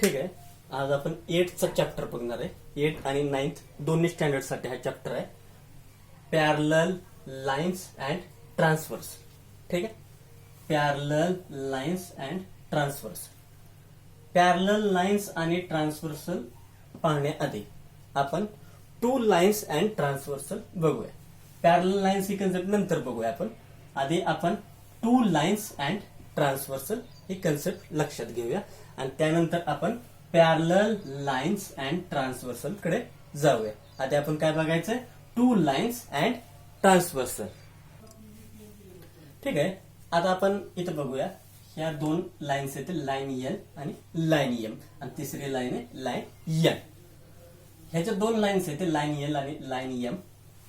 ठीक आहे. आज आपण 8चा चॅप्टर बघणार आहे. 8 आणि 9th दोन्ही स्टँडर्ड साठी हा चॅप्टर आहे. Parallel lines and transfers. ठीक आहे. Parallel lines and transfers. Parallel lines आणि ट्रान्सव्हर्सल पाहण्याआधी आपण टू लाईन्स अँड ट्रान्सव्हर्सल बघूया. पॅरलल लाईन्स ही कन्सेप्ट नंतर बघूया आपण. आधी आपण two lines and transversal he concept लक्षात घेऊया आणि त्यानंतर आपण पॅरलल लाईन्स अँड ट्रान्सव्हर्सल कडे जाऊया. आधी आपण काय बघायचंय? Two lines and transversal. ठीक आहे. आता आपण इथं बघूया. ह्या दोन लाईन्स आहेत, लाईन एल आणि लाईन एम, आणि तिसरी लाईन आहे लाईन एन. ह्याच्या दोन लाईन्स आहेत, लाईन एल आणि लाईन एम.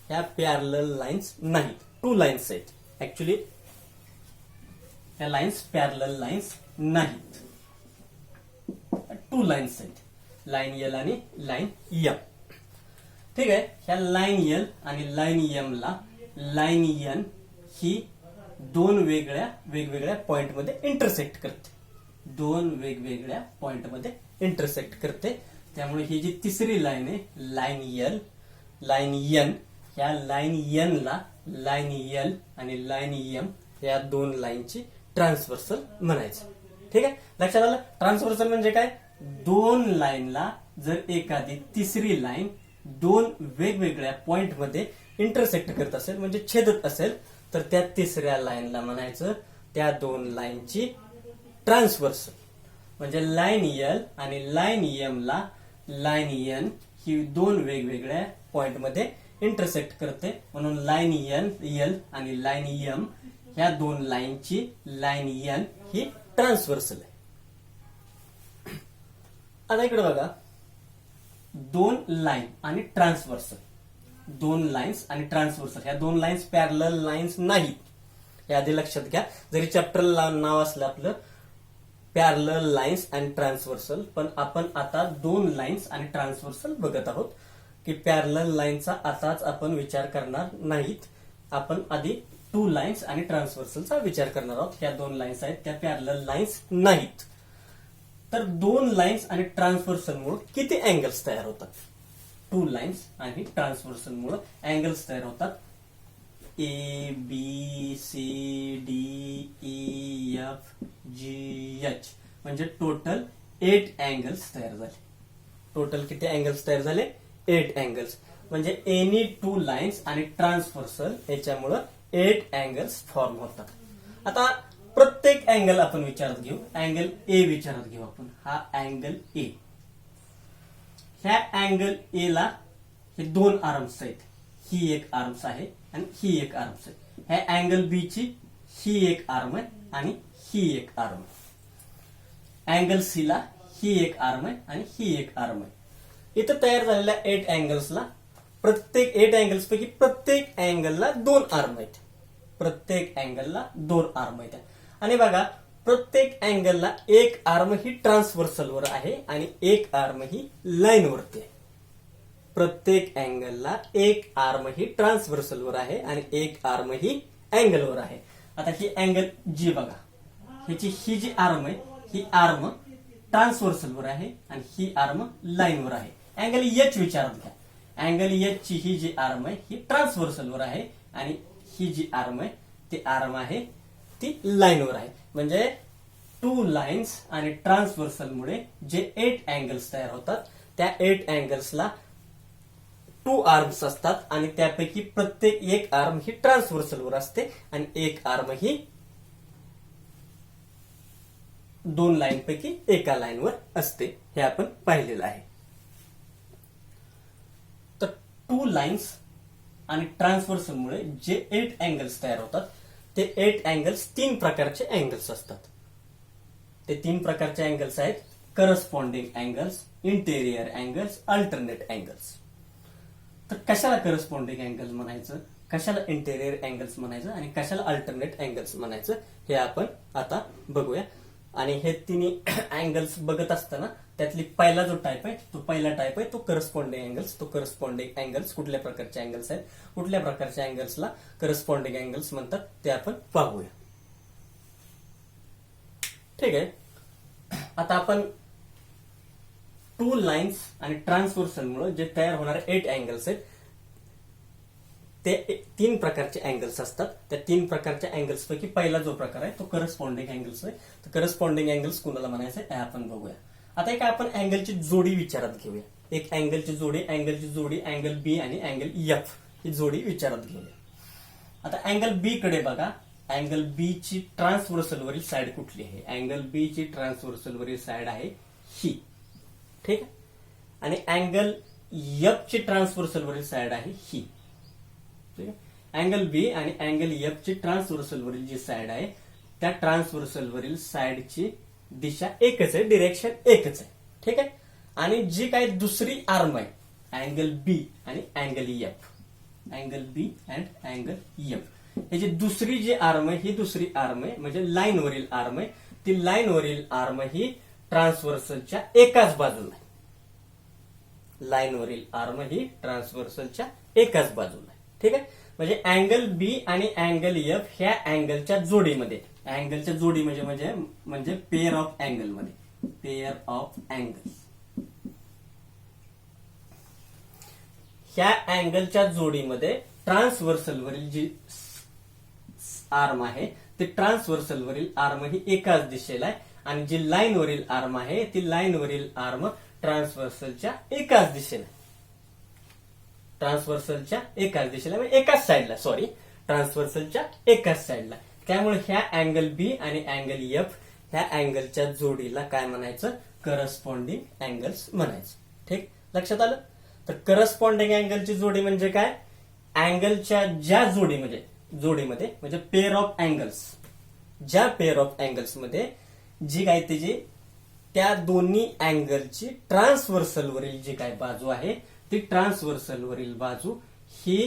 ह्या पॅरलल लाईन्स नाहीत, टू लाईन्स आहेत. ऍक्च्युली ह्या लाईन्स पॅरलल लाईन्स नाहीत, टू लाईन्स आहेत, लाईन एल आणि लाईन एम. ठीक आहे. ह्या लाईन एल आणि लाईन एम ला लाईन एन ही दोन वेगवेगळ्या पॉइंट मध्ये इंटरसेक्ट करते. दोन वेगवेगळ्या पॉइंट मध्ये इंटरसेक्ट करते. त्यामुळे ही जी तिसरी लाईन आहे लाईन एल, लाईन एन, ह्या लाईन एन ला लाईन एल आणि लाईन एम या दोन लाईनची ट्रान्सव्हर्सल म्हणायचं. ठीक आहे. लक्षात आलं? ट्रान्सव्हर्सल म्हणजे काय? दोन लाईनला जर एखादी तिसरी लाईन दोन वेगवेगळ्या पॉइंट मध्ये इंटरसेक्ट करत असेल, म्हणजे छेदत असेल, तर त्या तिसऱ्या लाईनला म्हणायचं त्या दोन लाईनची ट्रान्सव्हर्सल. म्हणजे लाईन एल आणि लाईन एम ला लाईन एन ही दोन वेगवेगळ्या पॉइंट मध्ये इंटरसेक्ट करते, म्हणून लाईन एल आणि लाईन एम ह्या दोन लाईनची लाईन एन ही ट्रान्सव्हर्सल आहे. आता इकडे बघा, दोन लाईन आणि ट्रान्सव्हर्सल. दोन लाईन्स आणि ट्रान्सव्हर्सल ह्या दोन लाईन्स पॅरलल लाईन्स नाहीत, हे आधी लक्षात घ्या. जरी चॅप्टर नाव असलं आपलं पॅरलल लाईन्स अँड ट्रान्सव्हर्सल, पण आपण आता दोन लाईन्स आणि ट्रान्सव्हर्सल बघत आहोत. की पॅरलल लाईनचा आताच आपण विचार करणार नाहीत. आपण आधी टू लाईन्स आणि ट्रान्सव्हर्सलचा विचार करणार आहोत. ह्या दोन लाईन्स आहेत, त्या पॅरलल लाईन्स नाहीत. तर दोन लाईन्स आणि ट्रान्सव्हर्सल मुळे किती अँगल्स तयार होतात? टू लाईन्स आणि ट्रान्सव्हर्सल मुळे अँगल्स तयार होतात. A B C D E F G H, म्हणजे टोटल 8 अँगल्स तयार झाले. टोटल किती अँगल्स तयार झाले? 8 अँगल्स. म्हणजे एनी टू लाईन्स आणि ट्रान्सव्हर्सल याच्यामुळं 8 अँगल्स फॉर्म होतात. आता प्रत्येक अँगल आपण विचारात घेऊ. अँगल ए विचारात घेऊ आपण. हा अँगल ए. ह्या अँगल ए ला हे दोन आर्म्स आहेत. ही एक आर्म्स आहे आणि ही एक आर्म्स आहे. ह्या अँगल बी ची ही एक आर्म आहे आणि ही एक आर्म आहे. अँगल सी ला ही एक आर्म आहे आणि ही एक आर्म आहे. इथं तयार झालेल्या 8 अँगल्सला प्रत्येक 8 अँगल्स पैकी प्रत्येक अँगलला दोन आर्म आहेत. प्रत्येक अँगलला दोन आर्म आहेत. आणि बघा, प्रत्येक अँगलला एक आर्म ही ट्रान्सव्हर्सलवर आहे आणि एक आर्म ही लाईनवरती आहे. प्रत्येक अँगलला एक आर्म ही ट्रान्सव्हर्सलवर आहे आणि एक आर्म ही अँगलवर आहे. आता ही अँगल जी बघा, ह्याची ही जी आर्म आहे ही आर्म ट्रान्सव्हर्सलवर आहे आणि ही आर्म लाईनवर आहे. अँगल एच विचारात घ्या. अँगल एच ची ही जी आर्म आहे ही ट्रान्सव्हर्सलवर आहे आणि ही जी आर्म आहे ती आर्म आहे ती लाईनवर आहे. म्हणजे टू लाईन्स आणि ट्रान्सव्हर्सल मुळे जे 8 अँगल्स तयार होतात, त्या 8 अँगल्सला टू आर्म्स असतात आणि त्यापैकी प्रत्येक एक आर्म ही ट्रान्सव्हर्सलवर असते आणि एक आर्म ही दोन लाईन पैकी एका लाईनवर असते. हे आपण पाहिलेलं आहे. तर टू लाईन्स आणि ट्रान्सव्हर्सल मुळे जे 8 अँगल्स तयार होतात, ते 8 अँगल्स 3 प्रकारचे अँगल्स असतात. ते 3 प्रकारचे अँगल्स आहेत: corresponding angles, interior angles, alternate angles. तर कशाला करस्पॉन्डिंग अँगल्स म्हणायचं, कशाला इंटेरियर अँगल्स म्हणायचं आणि कशाला अल्टरनेट अँगल्स म्हणायचं, हे आपण आता बघूया. आणि हे तिन्ही अँगल्स बघत असताना त्यातली पहिला जो टाईप आहे तो करस्पॉन्डिंग अँगल्स. तो करस्पॉन्डिंग अँगल्स कुठल्या प्रकारचे अँगल्स आहेत, कुठल्या प्रकारच्या अँगल्सला करस्पॉन्डिंग अँगल्स म्हणतात, ते आपण पाहूया. ठीक आहे. आता आपण टू लाईन्स आणि ट्रान्सव्हर्सलमुळे जे तयार होणारे 8 अँगल्स आहेत ते 3 प्रकारचे अँगल्स असतात. त्या 3 प्रकारच्या अँगल्स पैकी पहिला जो प्रकार आहे तो करस्पॉन्डिंग अँगल्स आहे. तर करस्पॉन्डिंग अँगल्स कुणाला म्हणायचं हे आपण बघूया. आता एक आपण अँगलची जोडी विचारात घेऊया. एक अँगलची जोडी अँगल बी आणि अँगल एफ ही जोडी विचारात घेऊया. आता अँगल बी कडे बघा. अँगल बी ची ट्रान्सव्हर्सल वरील साइड कुठली आहे? अँगल बी ची ट्रान्सव्हर्सल वरील साइड आहे ही. ठीक आहे. आणि अँगल एफ ची ट्रान्सव्हर्सल वरील साइड आहे ही. ठीक आहे. अँगल बी आणि अँगल एफ ची ट्रान्सव्हर्सल वरील जी साइड आहे त्या ट्रान्सव्हर्सल वरील साइडची दिशा एकच आहे, डिरेक्शन एकच आहे. ठीक आहे. आणि जी काही दुसरी आर्म आहे अँगल बी आणि angle F, angle B and angle F, याची दुसरी जी आर्म आहे ही दुसरी आर्म आहे म्हणजे लाईन वरील आर्म आहे. ती लाईन वरील आर्म ही ट्रान्सव्हर्सलच्या एकाच बाजूला आहे. लाईन वरील आर्म ही ट्रान्सव्हर्सलच्या एकाच बाजूला आहे. ठीक आहे. म्हणजे अँगल बी आणि अँगल एफ ह्या अँगलच्या जोडीमध्ये, अँगलच्या जोडी म्हणजे पेअर ऑफ अँगल मध्ये, पेअर ऑफ अँगल, ह्या अँगलच्या जोडीमध्ये ट्रान्सव्हर्सल वरील जी आर्म आहे ती ट्रान्सव्हर्सल वरील आर्म ही एकाच दिशेला आहे आणि जी लाईन वरील आर्म आहे ती लाईन वरील आर्म ट्रान्सव्हर्सलच्या एकाच दिशेला, ट्रान्सव्हर्सलच्या एकाच दिशेला म्हणजे एकाच साइडला, सॉरी ट्रान्सव्हर्सलच्या एकाच साइडला. त्यामुळे ह्या अँगल बी आणि अँगल एफ ह्या अँगलच्या जोडीला काय म्हणायचं? करस्पॉन्डिंग अँगल्स म्हणायचं. ठीक, लक्षात आलं? तर करस्पॉन्डिंग अँगलची जोडी म्हणजे काय? अँगलच्या ज्या जोडीमध्ये म्हणजे पेअर ऑफ अँगल्स, ज्या पेअर ऑफ अँगल्स मध्ये जी काय त्याची त्या दोन्ही अँगलची ट्रान्सव्हर्सल वरील जी काय बाजू आहे ती ट्रान्सव्हर्सल वरील बाजू ही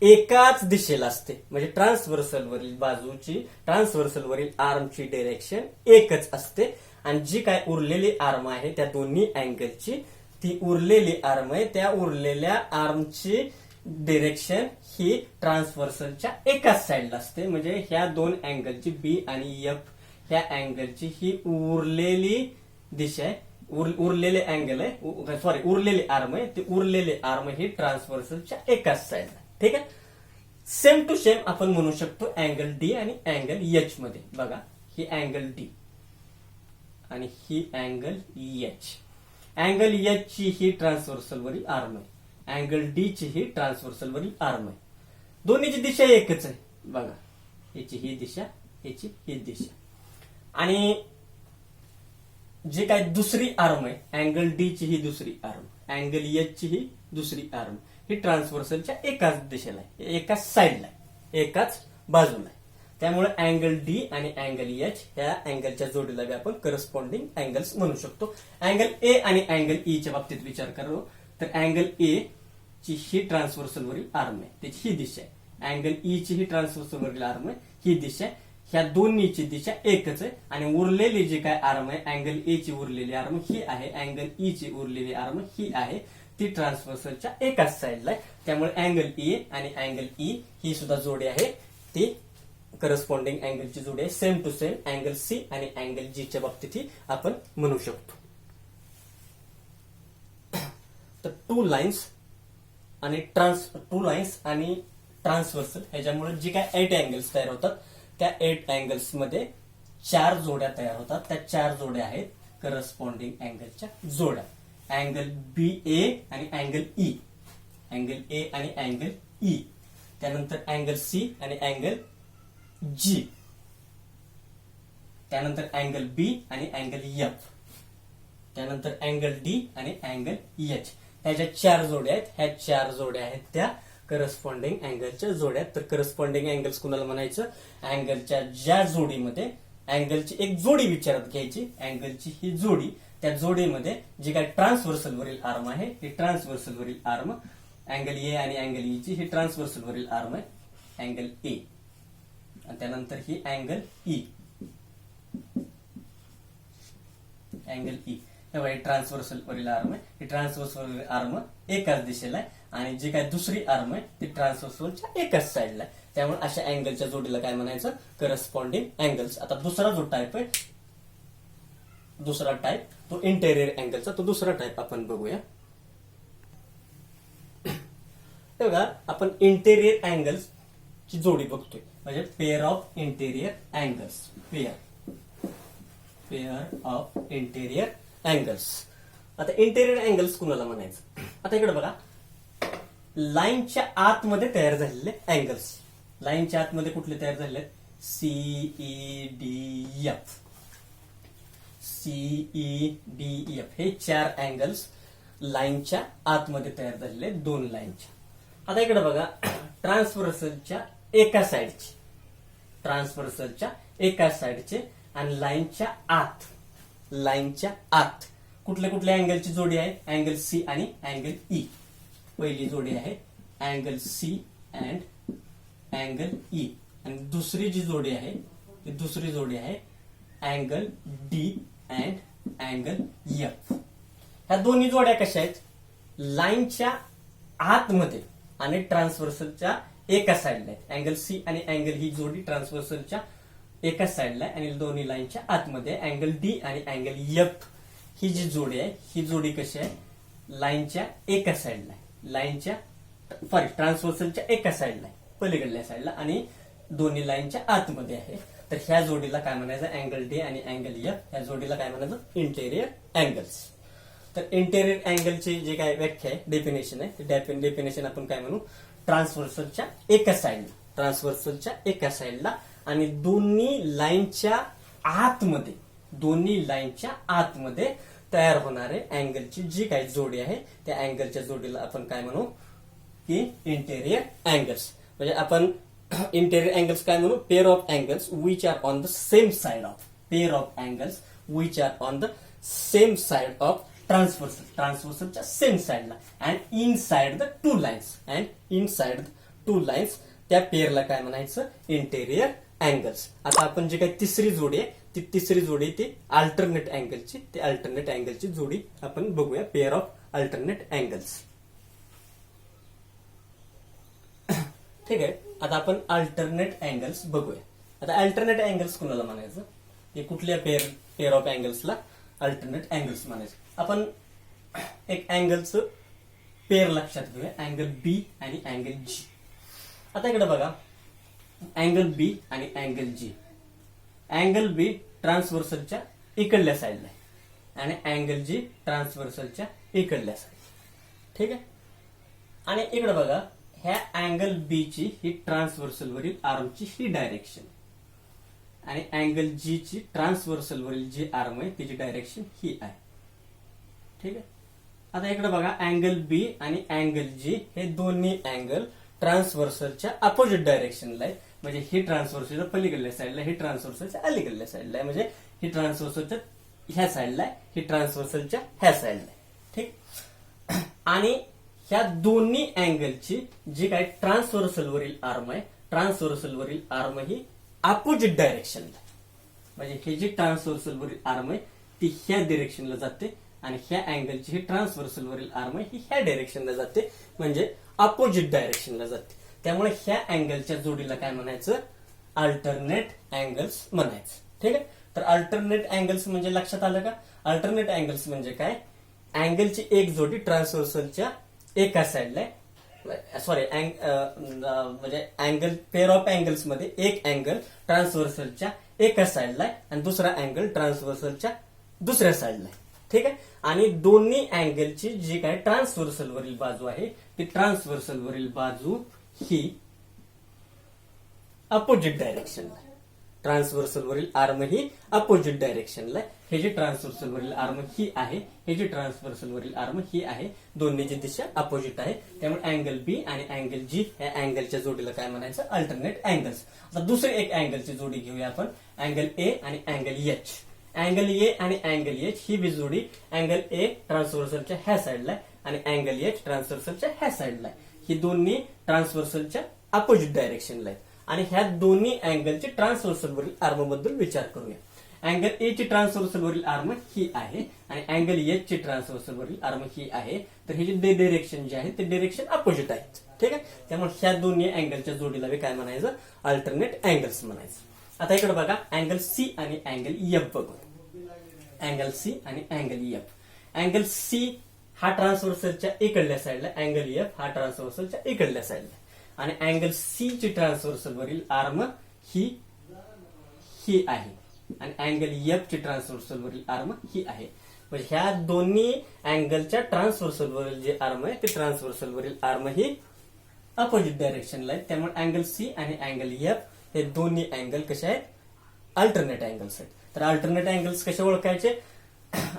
एकाच दिशेला असते. म्हणजे ट्रान्सव्हर्सल वरील बाजूची, ट्रान्सव्हर्सल वरील आर्मची डायरेक्शन एकच असते आणि जी काय उरलेली आर्म आहे त्या दोन्ही अँगलची, ती उरलेली आर्म आहे त्या उरलेल्या आर्मची डिरेक्शन ही ट्रान्सव्हर्सलच्या एकाच साइडला असते. म्हणजे ह्या दोन अँगलची बी आणि एफ ह्या अँगलची ही उरलेली दिशा आहे, उरलेले अँगल आहे, सॉरी उरलेली आर्म आहे, ते उरलेले आर्म ही ट्रान्सव्हर्सलच्या एकाच साइडला. ठीक आहे. सेम टू सेम आपण म्हणू शकतो अँगल डी आणि अँगल एच मध्ये. बघा, ही अँगल डी आणि ही अँगल एच. अँगल एच ची ही ट्रान्सव्हर्सल वरील आर्म आहे, अँगल डी ची ही ट्रान्सव्हर्सल वरील आर्म आहे. दोन्हीची दिशा एकच आहे. बघा, याची ही दिशा, याची ही दिशा. आणि जे काय दुसरी आर्म आहे अँगल डी ची ही दुसरी आर्म, अँगल एच ची ही दुसरी आर्म ही ट्रान्सव्हर्सलच्या एकाच दिशेला आहे, एकाच साइडला आहे, एकाच बाजूला आहे. त्यामुळे अँगल डी आणि अँगल एच ह्या अँगलच्या जोडीला आपण करस्पॉन्डिंग अँगल्स म्हणू शकतो. अँगल ए आणि अँगल ई च्या बाबतीत विचार करू तर अँगल ए ची ही ट्रान्सव्हर्सल वरील आर्म आहे, त्याची ही दिशा आहे. अँगल ई ची ही ट्रान्सव्हर्सल वरील आर्म आहे, ही दिशा आहे. ह्या दोन्हीची दिशा एकच आहे आणि उरलेली जी काय आर्म आहे अँगल ए ची उरलेली आर्म ही आहे, अँगल ई ची उरलेली आर्म ही आहे, ती ट्रान्सव्हर्सलच्या एकाच साइडला आहे. त्यामुळे अँगल ए आणि अँगल ई ही सुद्धा जोडी आहे, ती करस्पॉन्डिंग अँगलची जोडी आहे. Same to same angle C आणि अँगल जी च्या बाबतीत आपण म्हणू शकतो. तर टू लाईन्स आणि ट्रान्सव्हर्सल ह्याच्यामुळे जी काय 8 अँगल्स तयार होतात त्या 8 अँगल्स मध्ये 4 जोड्या तयार होतात. त्या 4 जोड्या आहेत करस्पॉन्डिंग अँगलच्या जोड्या. अँगल बी ए आणि अँगल ई, अँगल ए आणि अँगल ई, त्यानंतर अँगल सी आणि अँगल जी, त्यानंतर अँगल बी आणि अँगल एफ, त्यानंतर अँगल डी आणि अँगल एच. ह्याच्या 4 जोड्या आहेत. ह्या 4 जोड्या आहेत त्या करस्पॉन्डिंग अँगलच्या जोड्या. तर करस्पॉन्डिंग अँगल्स कुणाला म्हणायचं? अँगलच्या ज्या जोडीमध्ये, अँगलची एक जोडी विचारात घ्यायची, अँगलची ही जोडी, त्या जोडीमध्ये जी काय ट्रान्सव्हर्सल वरील आर्म आहे ती ट्रान्सव्हर्सल वरील आर्म अँगल ए आणि अँगल ई ची ही ट्रान्सव्हर्सल वरील आर्म आहे अँगल ए, आणि त्यानंतर ही angle E, angle E transversal वरील आर्म आहे, ही ट्रान्सव्हर्सल वरील आर्म एकाच दिशेला आहे आणि जी काय दुसरी आर्म आहे ती ट्रान्सव्हर्सलच्या एकाच साइडला आहे. त्यामुळे अशा अँगलच्या जोडीला काय म्हणायचं? Corresponding angles. आता दुसरा जो टाईप आहे दुसरा टाईप तो इंटेरियर अँगलचा, तो दुसरा टाईप आपण बघूया. बघा आपण इंटेरियर अँगल्स ची जोडी बघतोय, म्हणजे pair of interior angles, pair of interior angles. आता इंटेरियर अँगल्स कुणाला म्हणायचं? आता इकडे बघा, लाईनच्या आतमध्ये तयार झालेले अँगल्स, लाईनच्या आतमध्ये कुठले तयार झालेले? CEDF, CEDF हे 4 अँगल्स लाईनच्या आतमध्ये तयार झालेले, 2 लाईनच्या. आता इकडे बघा, ट्रान्सव्हर्सलच्या एका साइडचे, ट्रान्सव्हर्सलच्या एका साइडचे आणि लाईनच्या आत कुठल्या कुठल्या अँगलची जोडी आहे? अँगल सी आणि अँगल ई. पहिली जोडी आहे angle C and angle E, आणि दुसरी जी जोडी आहे ती दुसरी जोडी आहे angle D and angle F. ह्या दोन्ही जोड्या कशा आहेत? लाईनच्या आतमध्ये आणि ट्रान्सव्हर्सलच्या एका साइडला आहे. अँगल सी आणि अँगल ही जोडी ट्रान्सव्हर्सलच्या एका साइडला आहे आणि दोन्ही लाईनच्या आतमध्ये. अँगल डी आणि अँगल एफ ही जी जोडी आहे, ही जोडी कशी आहे? लाईनच्या एका साइडला आहे, लाईनच्या ट्रान्सव्हर्सलच्या एका साइडला आहे, पलीकडल्या साइडला, आणि दोन्ही लाईनच्या आतमध्ये आहे. तर ह्या जोडीला काय म्हणायचं? अँगल डी आणि अँगल एफ, ह्या जोडीला काय म्हणायचं? Interior angles. तर इंटेरियर अँगलची जे काय व्याख्या आहे, डेफिनेशन आहे, डेफिनेशन आपण काय म्हणू? ट्रान्सव्हर्सलच्या एका साइडला, ट्रान्सव्हर्सलच्या एका साइडला आणि दोन्ही लाईनच्या आतमध्ये तयार होणारे अँगलची जी काही जोडी आहे, त्या अँगलच्या जोडीला आपण काय म्हणू? की इंटेरियर अँगल्स. म्हणजे आपण इंटेरियर अँगल्स काय म्हणू? Pair of angles which are on the same side of, pair of angles which are on the same side of transversal, ट्रान्सव्हर्सलच्या सेम साइडला, and inside the two lines, त्या पेअरला काय म्हणायचं? Interior angles. आता आपण जे काही तिसरी जोडी आहे, ती तिसरी जोडी ती अल्टरनेट अँगलची, ती अल्टरनेट अँगलची जोडी आपण बघूया, पेअर ऑफ अल्टरनेट अँगल्स. ठीक आहे. आता आपण अल्टरनेट अँगल्स बघूया. आता अल्टरनेट अँगल्स कुणाला म्हणायचं? हे कुठल्या पेअर ऑफ अँगल्सला अल्टरनेट अँगल्स म्हणायचं? आपण एक अँगलचं पेअर लक्षात घेऊया, अँगल बी आणि अँगल जी. आता इकडे बघा, अँगल बी आणि अँगल जी. अँगल बी ट्रान्सव्हर्सलच्या इकडल्या साईडला आहे आणि अँगल जी ट्रान्सव्हर्सलच्या इकडल्या साईड. ठीक आहे. आणि इकडे बघा, ह्या अँगल बी ची ही ट्रान्सव्हर्सल वरील आर्मची ही डायरेक्शन आणि अँगल जी ची ट्रान्सव्हर्सल वरील जी आर्म आहे तिची डायरेक्शन ही आहे. ठीक आहे. आता इकडे बघा, अँगल बी आणि अँगल जी हे दोन्ही अँगल ट्रान्सव्हर्सलच्या अपोजिट डायरेक्शनला आहे. म्हणजे ही ट्रान्सव्हर्सलच्या पलीकडल्या साईडला, ही ट्रान्सव्हर्सलच्या अलीकडल्या साईडला आहे. म्हणजे ही ट्रान्सव्हर्सलच्या ह्या साईडला आहे, ही ट्रान्सव्हर्सलच्या ह्या साईडला आहे. ठीक. आणि ह्या दोन्ही अँगलची जी काही ट्रान्सव्हर्सल वरील आर्म आहे, ट्रान्सव्हर्सल वरील आर्म ही अपोजिट डायरेक्शनला, म्हणजे ही जी ट्रान्सव्हर्सल वरील आर्म आहे ती ह्या डिरेक्शनला जाते आणि ह्या अँगलची ही ट्रान्सव्हर्सल वरील आर्म आहे ही ह्या डायरेक्शनला जाते, म्हणजे अपोजिट डायरेक्शनला जाते. त्यामुळे ह्या अँगलच्या जोडीला काय म्हणायचं? अल्टरनेट अँगल्स म्हणायचं. ठीक आहे. तर अल्टरनेट अँगल्स म्हणजे लक्षात आलं का? अल्टरनेट अँगल्स म्हणजे काय? अँगलची एक जोडी ट्रान्सव्हर्सलच्या एका साइडला आहे, सॉरी म्हणजे अँगल पेअर ऑफ अँगल्स मध्ये एक अँगल ट्रान्सव्हर्सलच्या एका साइडला आहे आणि दुसरा अँगल ट्रान्सव्हर्सलच्या दुसऱ्या साइडला आहे. ठीक आहे. आणि दोन्ही अँगलची जी काय ट्रान्सव्हर्सल वरील बाजू आहे ती ट्रान्सव्हर्सल वरील बाजू ही अपोजिट डायरेक्शनला आहे. ट्रान्सव्हर्सल वरील आर्म ही अपोजिट डायरेक्शनला आहे. हे जे ट्रान्सव्हर्सल वरील आर्म ही आहे, हे जे ट्रान्सव्हर्सल वरील आर्म ही आहे, दोन्हीची दिशा अपोजिट आहे. त्यामुळे अँगल बी आणि अँगल जी या अँगलच्या जोडीला काय म्हणायचं? Alternate angles. आता दुसरी एक अँगलची जोडी घेऊया आपण, अँगल ए आणि अँगल एच. अँगल ए आणि अँगल एच ही बी जोडी अँगल ए ट्रान्सव्हर्सलच्या ह्या साईडला आहे आणि अँगल एच ट्रान्सव्हर्सलच्या ह्या साईडला आहे. ही दोन्ही ट्रान्सव्हर्सलच्या अपोजिट डायरेक्शनला आहेत आणि ह्या दोन्ही अँगलचे ट्रान्सव्हर्सल वरील आर्म बद्दल विचार करूया. अँगल ए ची ट्रान्सव्हर्सल वरील आर्म ही आहे आणि अँगल एच ची ट्रान्सव्हर्सल वरील आर्म ही आहे. तर हे जे डायरेक्शन जे आहे ते डायरेक्शन अपोजिट आहेत. ठीक आहे. त्यामुळे ह्या दोन्ही अँगलच्या जोडीला काय म्हणायचं? अल्टरनेट अँगल्स म्हणायचं. आता इकडे बघा, अँगल सी आणि अँगल एफ बघू. अँगल सी आणि अँगल एफ. अँगल सी हा ट्रान्सव्हर्सलच्या इकडल्या साईडला, अँगल एफ हा ट्रान्सव्हर्सलच्या इकडल्या साईडला, आणि अँगल सी ची ट्रान्सव्हर्सल वरील आर्म ही आहे आणि अँगल एफ ची ट्रान्सव्हर्सल वरील आर्म ही आहे. म्हणजे ह्या दोन्ही अँगलच्या ट्रान्सव्हर्सल वरील जे आर्म आहे ते ट्रान्सव्हर्सल वरील आर्म ही अपोजिट डायरेक्शनला आहे. त्यामुळे अँगल सी आणि अँगल एफ हे दोन्ही अँगल कसे आहेत, अल्टरनेट अँगल्स आहेत. तर अल्टरनेट अँगल्स कसे ओळखायचे,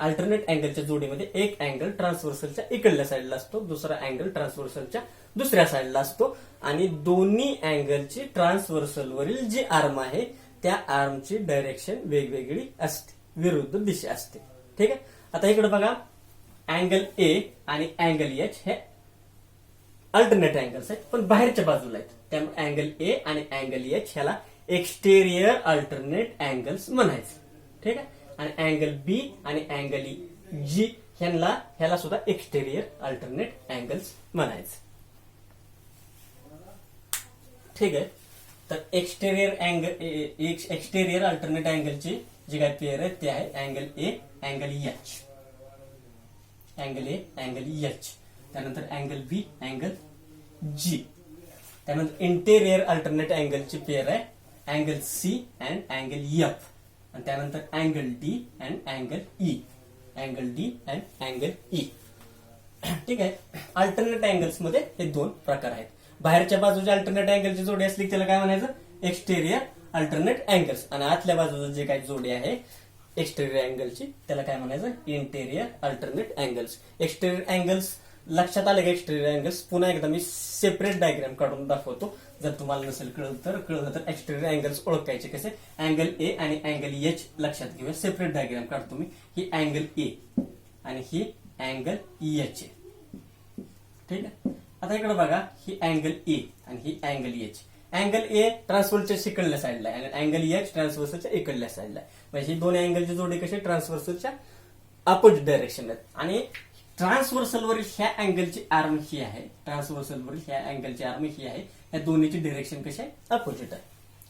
अल्टरनेट अँगलच्या जोडीमध्ये एक अँगल ट्रान्सव्हर्सलच्या इकडल्या साईडला असतो, दुसरा अँगल ट्रान्सव्हर्सलच्या दुसऱ्या साईडला असतो, आणि दोन्ही अँगलची ट्रान्सव्हर्सल वरील जी आर्म आहे त्या आर्मची डायरेक्शन वेगवेगळी असते, विरुद्ध दिशा असते. ठीक आहे. आता इकडे बघा, अँगल ए आणि अँगल एच हे अल्टरनेट अँगल्स आहेत पण बाहेरच्या बाजूला आहेत. त्यामुळे अँगल ए आणि अँगल एच ह्याला एक्सटेरियर अल्टरनेट अँगल्स म्हणायचे. ठीक आहे. आणि अँगल बी आणि अँगल जी ह्याला सुद्धा एक्सटेरियर अल्टरनेट अँगल्स म्हणायचे. ठीक आहे. तर एक्सटेरियर अल्टरनेट अँगलची जी काही पेअर आहे ते आहे angle A angle H, angle A angle H, त्यानंतर अँगल बी अँगल जी, त्यानंतर इंटेरियर अल्टरनेट अँगलची पेअर आहे angle C and angle F, आणि त्यानंतर angle D and angle E, angle D and angle E. ठीक आहे. अल्टरनेट अँगल्स मध्ये हे दोन प्रकार आहेत. बाहेरच्या बाजूच्या अल्टरनेट अँगलची जोडी असली त्याला काय म्हणायचं, एक्सटेरियर अल्टरनेट अँगल्स, आणि आतल्या बाजूचं जे काही जोडी आहे एक्सटेरियर अँगलची त्याला काय म्हणायचं, interior alternate angles. Exterior angles लक्षात आले का, एक्सटेरियर अँगल्स पुन्हा एकदा मी सेपरेट डायग्राम काढून दाखवतो, जर तुम्हाला नसेल कळलं तर एक्सटेरियर अँगल्स ओळखायचे कसे. अँगल ए आणि अँगल एच लक्षात घेऊया, सेपरेट डायग्राम काढतो मी. ही अँगल ए आणि ही अँगल एच आहे. ठीक आहे. आता इकडे बघा, ही अँगल ए आणि ही अँगल एच. अँगल ए ट्रान्सव्हर्सच्या इकडल्या साईडला आहे आणि अँगल एच ट्रान्सव्हर्सच्या इकडल्या साईडला आहे. म्हणजे ही दोन अँगलची जोडी कशी ट्रान्सव्हर्सलच्या अपोजिट डायरेक्शन आहेत. आणि ट्रान्सव्हर्सलवरील ह्या अँगलची आर्म ही आहे, ट्रान्सव्हर्सलवरील ह्या अँगलची आर्म ही आहे, या दोन्हीची डिरेक्शन कशी आहे, अपोजिट आहे.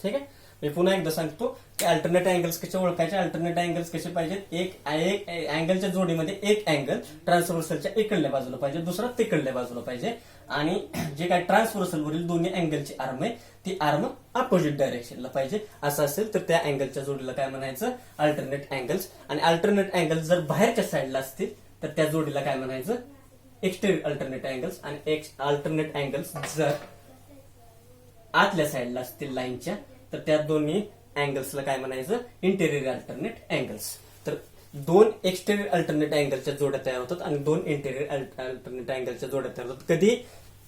ठीक आहे. मी पुन्हा एकदा सांगतो की अल्टरनेट अँगल्स कसे ओळखायचे. अल्टरनेट अँगल्स कसे पाहिजेत, एक अँगलच्या जोडीमध्ये एक अँगल ट्रान्सव्हर्सलच्या इकडल्या बाजूला पाहिजे, दुसरा तिकडल्या बाजूला पाहिजे, आणि जे काही ट्रान्सव्हर्सलवरील दोन्ही अँगलची आर्म आहे ती आर्म अपोजिट डायरेक्शनला पाहिजे. असं असेल तर त्या अँगलच्या जोडीला काय म्हणायचं, अल्टरनेट अँगल्स. आणि अल्टरनेट अँगल्स जर बाहेरच्या साईडला असतील तर त्या जोडीला काय म्हणायचं, एक्सटेरियर अल्टरनेट अँगल्स. आणि अल्टरनेट अँगल्स जर आतल्या साईडला असतील लाईनच्या तर त्या दोन्ही अँगल्सला काय म्हणायचं, इंटेरियर अल्टरनेट अँगल्स. तर दोन एक्सटेरियर अल्टरनेट अँगलच्या जोड्या तयार होतात आणि दोन इंटेरियर अल्टरनेट अँगलच्या जोड्या तयार होतात. कधी,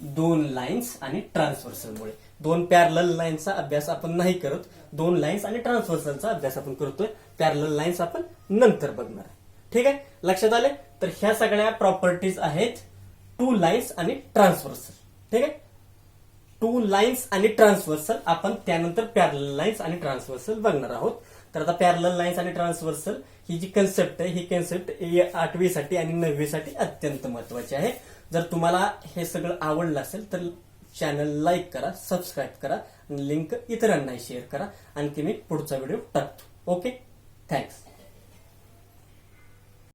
दोन लाईन्स आणि ट्रान्सव्हर्सलमुळे. दोन पॅरलल लाईन्सचा अभ्यास आपण नाही करत, दोन लाईन्स आणि ट्रान्सव्हर्सलचा अभ्यास आपण करतोय. पॅरलल लाईन्स आपण नंतर बघणार. ठीक आहे. लक्षात आले. तर ह्या सगळ्या प्रॉपर्टीज आहेत टू लाईन्स आणि ट्रान्सव्हर्सल. ठीक आहे. टू लाईन्स आणि ट्रान्सव्हर्सल आपण त्यानंतर पॅरलल लाईन्स आणि ट्रान्सव्हर्सल बघणार आहोत. तर आता पॅरलल लाईन्स आणि ट्रान्सव्हर्सल ही जी कन्सेप्ट आहे, ही कन्सेप्ट 8वी साठी आणि 9वी साठी अत्यंत महत्वाची आहे. जर तुम्हाला हे सगळं आवडलं असेल तर चॅनल लाईक करा, सबस्क्राईब करा आणि लिंक इतरांनाही शेअर करा. आणखी मी पुढचा व्हिडिओ टाकतो. Okay, thanks.